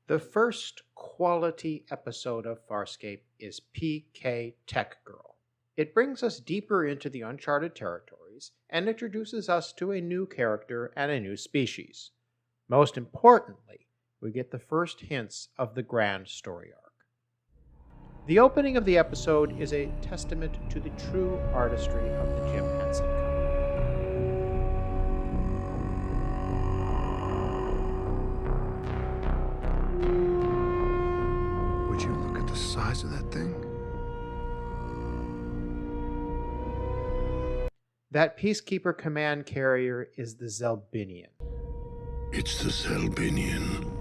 The first quality episode of Farscape is PK Tech Girl. It brings us deeper into the uncharted territories and introduces us to a new character and a new species. Most importantly, we get the first hints of the grand story arc. The opening of the episode is a testament to the true artistry of the Jim Henson Company. Would you look at the size of that thing? That Peacekeeper command carrier is the Zelbinian. It's the Zelbinian.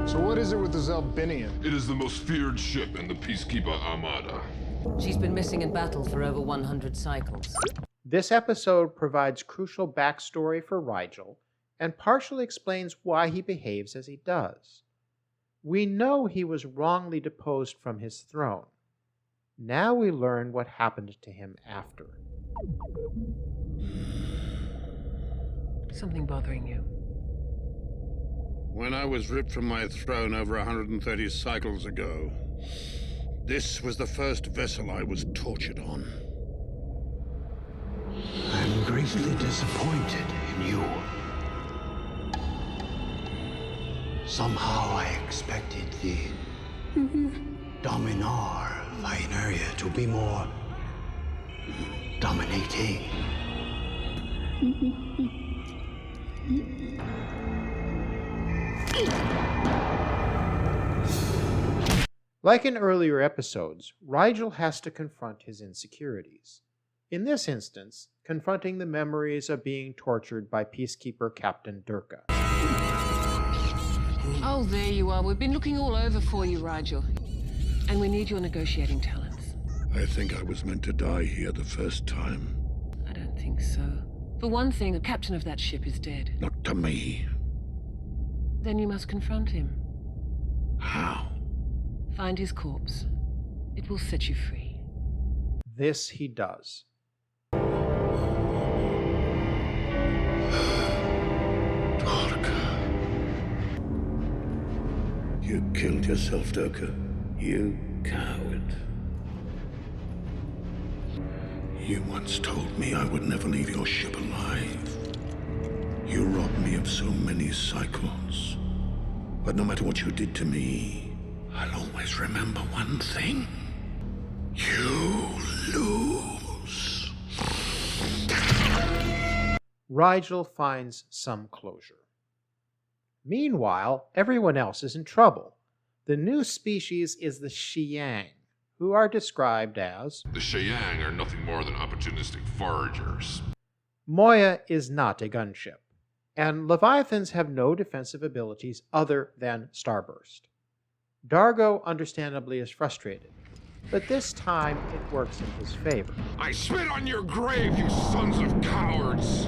So what is it with the Zelbinian? It is the most feared ship in the Peacekeeper Armada. She's been missing in battle for over 100 cycles. This episode provides crucial backstory for Rigel and partially explains why he behaves as he does. We know he was wrongly deposed from his throne. Now we learn what happened to him after. Something bothering you? When I was ripped from my throne over 130 cycles ago, this was the first vessel I was tortured on. I'm greatly disappointed in you. Somehow I expected the Dominar of Ineria to be more dominating. Like in earlier episodes, Rigel has to confront his insecurities. In this instance, confronting the memories of being tortured by Peacekeeper Captain Durka. Oh, there you are. We've been looking all over for you, Rigel. And we need your negotiating talents. I think I was meant to die here the first time. I don't think so. For one thing, the captain of that ship is dead. Not to me. Then you must confront him. How? Find his corpse. It will set you free. This he does. You killed yourself, Durka. You coward. You once told me I would never leave your ship alive. You robbed me of so many cycles. But no matter what you did to me, I'll always remember one thing. You lose. Rigel finds some closure. Meanwhile, everyone else is in trouble. The new species is the Xiang, who are described as... The Xiang are nothing more than opportunistic foragers. Moya is not a gunship, and Leviathans have no defensive abilities other than Starburst. Dargo understandably is frustrated, but this time it works in his favor. I spit on your grave, you sons of cowards!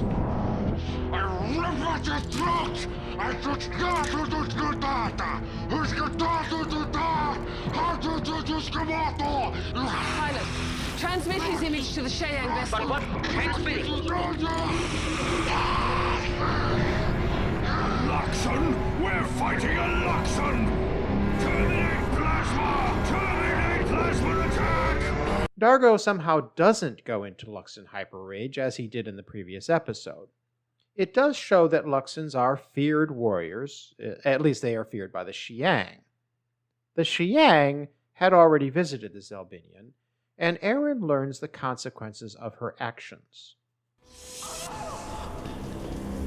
I rip at your throat! Pilot, transmit his image to the Xiang vessel. But what? Transmitting. Luxon! We're fighting a Luxon! Terminate plasma! Terminate plasma attack! Dargo somehow doesn't go into Luxon hyper-rage as he did in the previous episode. It does show that Luxons are feared warriors, at least they are feared by the Xiang. The Xiang had already visited the Zelbinian, and Aeryn learns the consequences of her actions.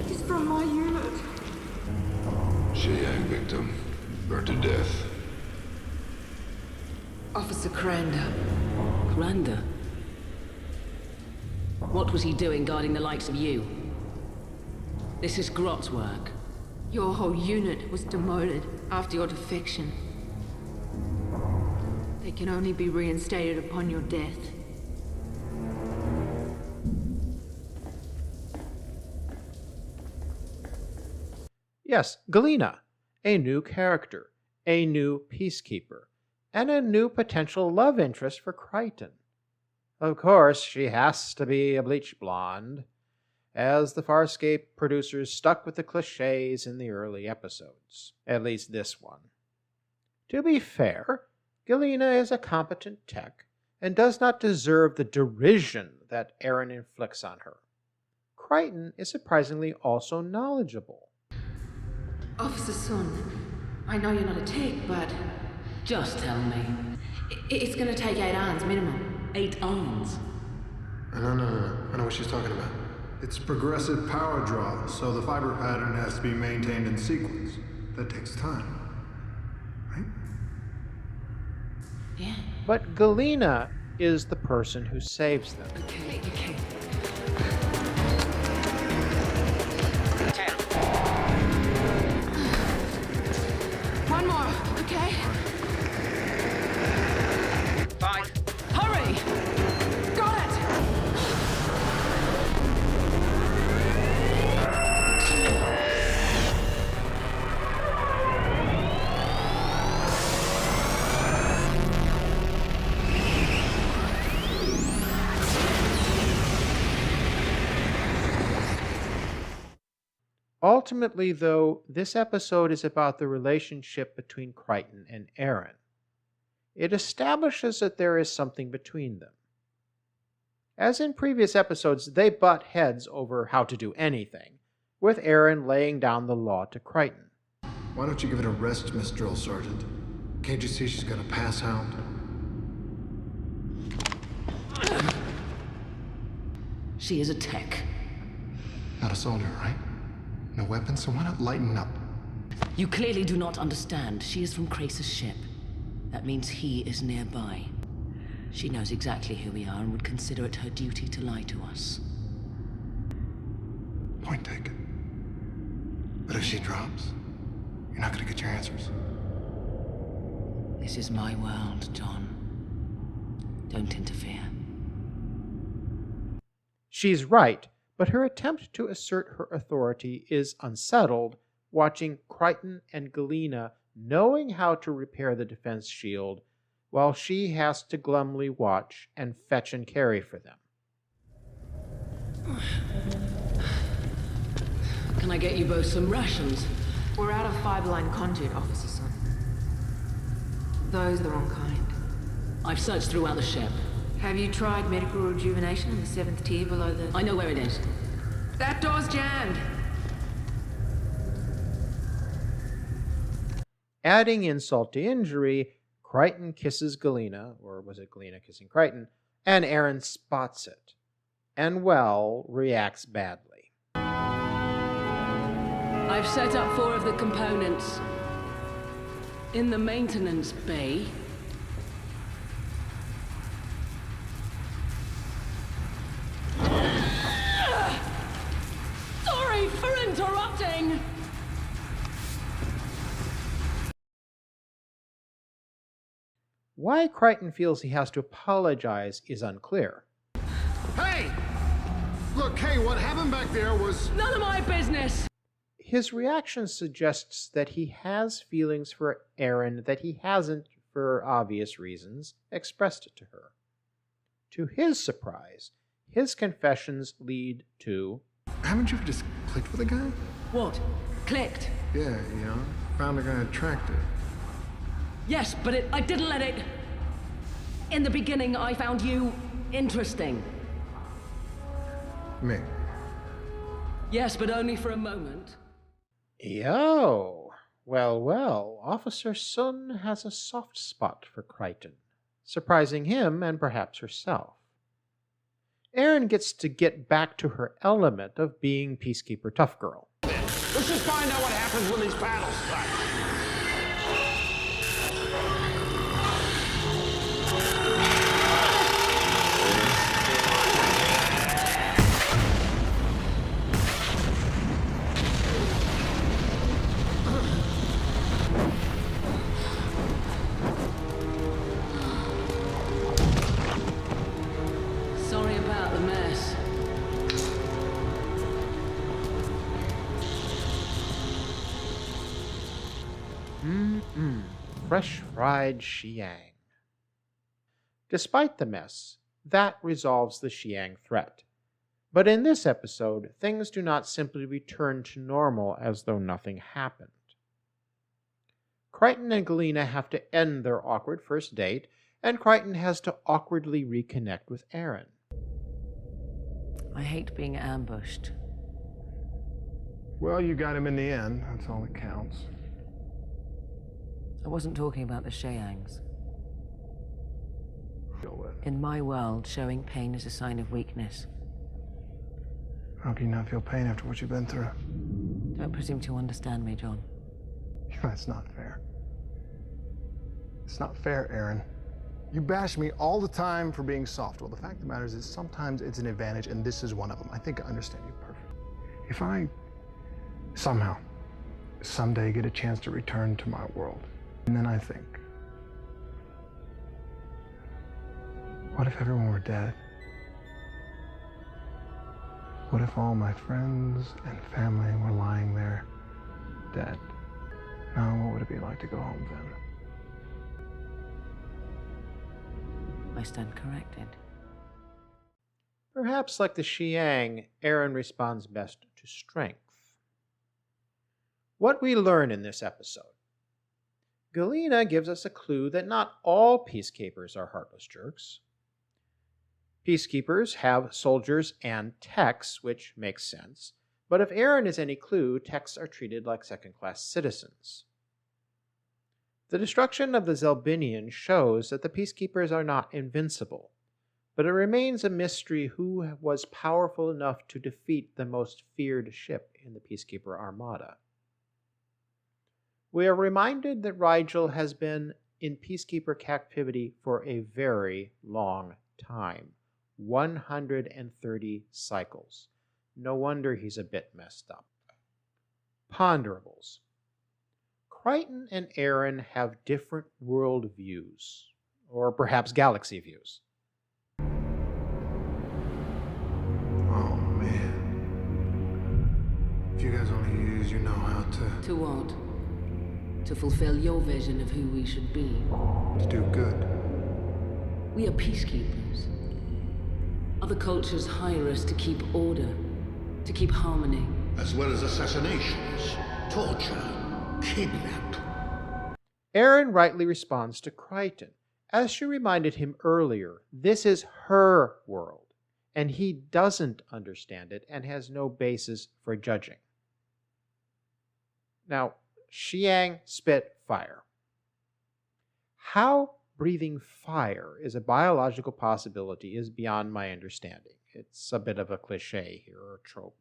He's from my unit. Xiang victim, burned to death. Officer Cranda. Cranda? What was he doing guarding the likes of you? This is Grot's work. Your whole unit was demoted after your defection. They can only be reinstated upon your death. Yes, Galena, a new character, a new peacekeeper, and a new potential love interest for Crichton. Of course, she has to be a bleach blonde, as the Farscape producers stuck with the cliches in the early episodes, at least this one. To be fair, Galena is a competent tech and does not deserve the derision that Aeryn inflicts on her. Crichton is surprisingly also knowledgeable. Officer Sun, I know you're not a tech, but Just tell me. it's gonna take 8 hours minimum. 8 arms. No. I know what she's talking about. It's progressive power draw, so the fiber pattern has to be maintained in sequence. That takes time. Right? Yeah. But Galena is the person who saves them. Okay. One more, okay? 5. Hurry! Got it! Ultimately, though, this episode is about the relationship between Crichton and Aeryn. It establishes that there is something between them. As in previous episodes, they butt heads over how to do anything, with Aeryn laying down the law to Crichton. Why don't you give it a rest, Miss Drill Sergeant? Can't you see she's got a pass hound? She is a tech. Not a soldier, right? No weapons, so why not lighten up? You clearly do not understand. She is from Krace's ship. That means he is nearby. She knows exactly who we are and would consider it her duty to lie to us. Point taken. But if she drops, you're not gonna get your answers. This is my world, John. Don't interfere. She's right, but her attempt to assert her authority is unsettled, watching Crichton and Galena knowing how to repair the defense shield, while she has to glumly watch and fetch and carry for them. Can I get you both some rations? We're out of fiber line conduit, Officer Sun. Those are the wrong kind. I've searched throughout the ship. Have you tried medical rejuvenation in the 7th tier below the... I know where it is. That door's jammed! Adding insult to injury, Crichton kisses Galena, or was it Galena kissing Crichton, and Aeryn spots it, and, well, reacts badly. I've set up 4 of the components in the maintenance bay. Sorry for interrupting! Why Crichton feels he has to apologize is unclear. Hey! Look, hey, what happened back there was... None of my business! His reaction suggests that he has feelings for Aeryn that he hasn't, for obvious reasons, expressed to her. To his surprise, his confessions lead to... Haven't you just clicked with a guy? What? Clicked? Yeah, found a guy attractive. Yes, but I didn't let it... In the beginning, I found you interesting. Me. Yes, but only for a moment. Yo! Well, Officer Sun has a soft spot for Crichton, surprising him and perhaps herself. Aeryn gets to get back to her element of being Peacekeeper Tough Girl. Let's just find out what happens when these panels start. Sorry about the mess. Fresh fried Xiang. Despite the mess, that resolves the Xiang threat. But in this episode, things do not simply return to normal as though nothing happened. Crichton and Galena have to end their awkward first date, and Crichton has to awkwardly reconnect with Aeryn. I hate being ambushed. Well, you got him in the end. That's all that counts. I wasn't talking about the Xiangs. Deal with. In my world, showing pain is a sign of weakness. How can you not feel pain after what you've been through? Don't presume to understand me, John. That's not fair. It's not fair, Aeryn. You bash me all the time for being soft. Well, the fact of the matter is sometimes it's an advantage, and this is one of them. I think I understand you perfectly. If I somehow, someday get a chance to return to my world, and then I think, what if everyone were dead? What if all my friends and family were lying there, dead? Now, what would it be like to go home then? I stand corrected. Perhaps like the Xiang, Aeryn responds best to strength. What we learn in this episode. Galena gives us a clue that not all peacekeepers are heartless jerks. Peacekeepers have soldiers and techs, which makes sense, but if Aeryn is any clue, techs are treated like second-class citizens. The destruction of the Zelbinian shows that the peacekeepers are not invincible, but it remains a mystery who was powerful enough to defeat the most feared ship in the peacekeeper armada. We are reminded that Rigel has been in peacekeeper captivity for a very long time, 130 cycles. No wonder he's a bit messed up. Ponderables. Crichton and Aeryn have different world views, or perhaps galaxy views. Oh, man. If you guys only knew you know how To what? To fulfill your vision of who we should be. to do good. We are peacekeepers. Other cultures hire us to keep order, to keep harmony. As well as assassinations, torture, kidnap. Aeryn rightly responds to Crichton. As she reminded him earlier, this is her world, and he doesn't understand it and has no basis for judging. Now, Xiang spit fire. How breathing fire is a biological possibility is beyond my understanding. It's a bit of a cliche here, or a trope.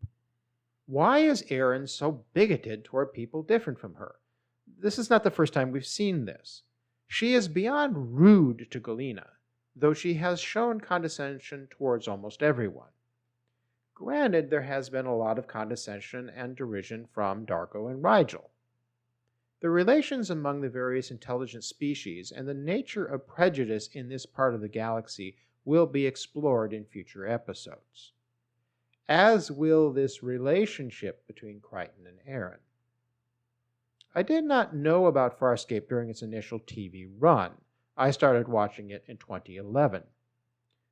Why is Aeryn so bigoted toward people different from her? This is not the first time we've seen this. She is beyond rude to Galena, though she has shown condescension towards almost everyone. Granted, there has been a lot of condescension and derision from Darko and Rigel. The relations among the various intelligent species and the nature of prejudice in this part of the galaxy will be explored in future episodes, as will this relationship between Crichton and Aeryn. I did not know about Farscape during its initial TV run. I started watching it in 2011.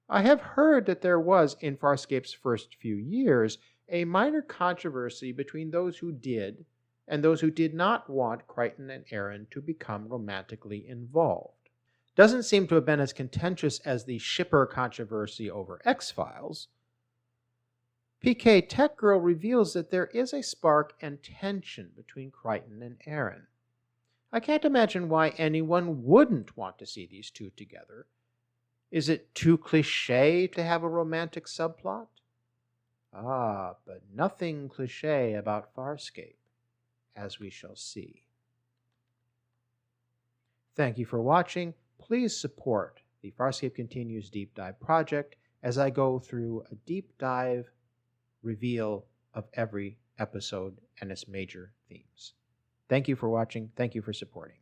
I have heard that there was, in Farscape's first few years, a minor controversy between those who did and those who did not want Crichton and Aeryn to become romantically involved. Doesn't seem to have been as contentious as the shipper controversy over X-Files. PK Tech Girl reveals that there is a spark and tension between Crichton and Aeryn. I can't imagine why anyone wouldn't want to see these two together. Is it too cliché to have a romantic subplot? Ah, but nothing cliché about Farscape, as we shall see. Thank you for watching. Please support the Farscape Continues Deep Dive project as I go through a deep dive reveal of every episode and its major themes. Thank you for watching. Thank you for supporting.